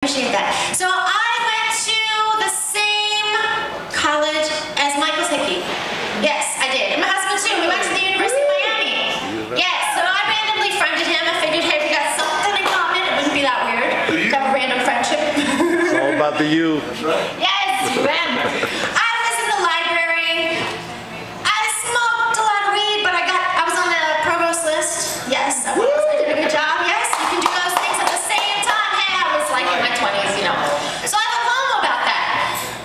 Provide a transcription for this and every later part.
Appreciate that. So I went to the same college as Michael Hickey. Yes, I did. And my husband too. We went to the University of Miami. Yes, so I randomly friended him. I figured, hey, we got something in common. It wouldn't be that weird to have a random friendship. It's all about the you. Yes, man. I was in the library. I smoked a lot of weed, but I was on the provost list. Yes, I was. I did a good job. Yes, you can do those things at the same time. Hey, I was like in my 20s, you know. So I have a poem about that.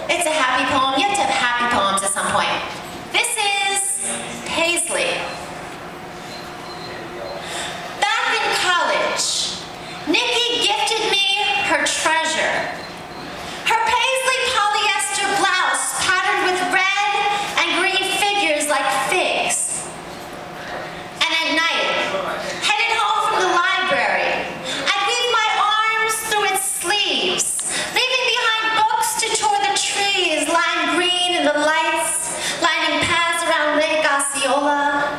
It's a happy poem. You have to have happy poems at some point. This is Paisley. Back in college, Nikki gifted me her treasure. Her Paisley polyester blouse patterned with red and green figures like figs. And at night, headed home from the library, I'd weave my arms through its sleeves, leaving behind books to tour the trees, lime green in the lights, lining paths around Lake Osceola.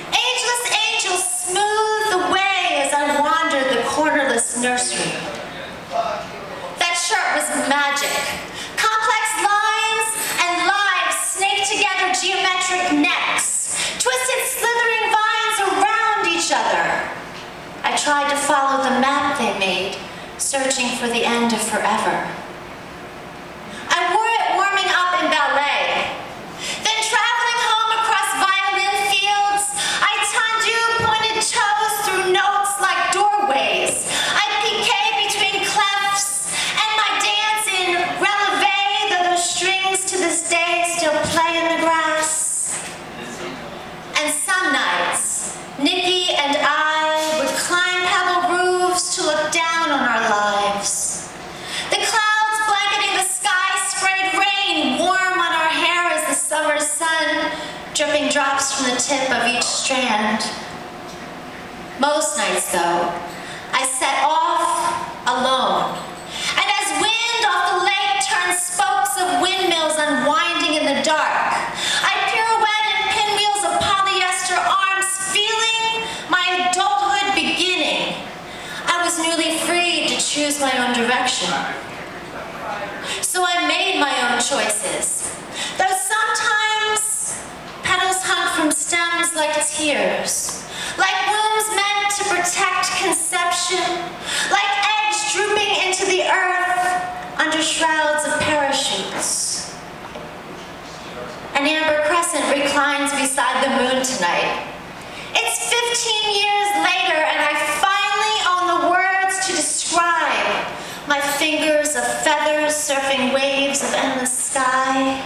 Ageless angels smoothed the way as I wandered the cornerless nursery. That shirt was magic. Complex lines and lives snaked together geometric necks, twisted slithering vines around each other. I tried to follow the map they made, searching for the end of forever. I wore it warming up in ballet. Then traveling home across violin fields, I tendu pointed toes through notes like doorways. I piqué between clefs, and my dance in releve, though those strings to this day still play in the grass. And some nights, Nikki and I would climb pebble roofs to look down on our lives. The clouds blanketing the sky sprayed rain warm on our hair as the summer sun, dripping drops from the tip of each strand. Most nights, though, I set off alone. And as wind off the lake turned spokes of windmills unwinding in the dark, I pirouette in pinwheels of polyester arms, feeling my adulthood beginning. I was newly freed to choose my own direction. So I made my own choices, though sometimes petals hung from stems like tears, like wombs meant to protect conception, like eggs drooping into the earth under shrouds of parachutes. An amber crescent reclines beside the moon tonight. It's 15 years later and I finally own the words to describe my fingers of feathers surfing waves of endless sky.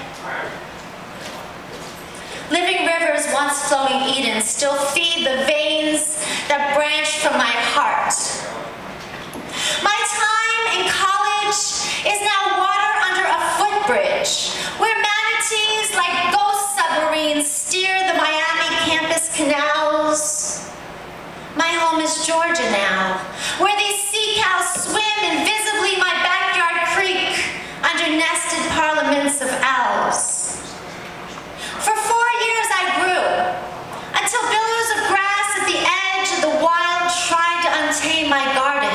Living rivers, once flowing Eden, still feed the veins that branch from my heart. My time in college is now water under a footbridge, where manatees like ghost submarines steer the Miami campus canals. My home is Georgia now, where these sea cows swim invisibly my backyard creek under nested parliaments of owls. For 4 years I grew, until billows of grass at the edge of the wild tried to untame my garden.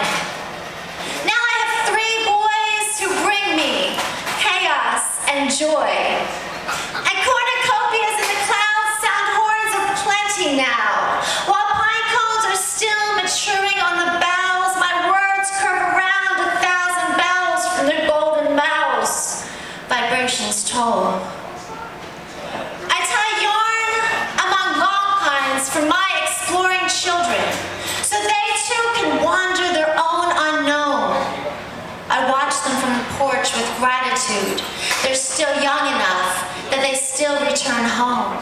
Now I have 3 boys who bring me chaos and joy. And cornucopias in the clouds sound horns of plenty now. While pine cones are still maturing on the boughs, my words curve around 1,000 bells from their golden mouths. Vibrations toll. I tie yarn among long pines for my exploring children, so they too can wander their own unknown. I watch them from the porch with gratitude. They're still young enough that they still return home.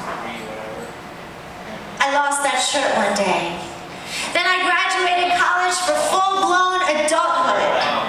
I lost that shirt one day. Then I graduated college for full-blown adulthood.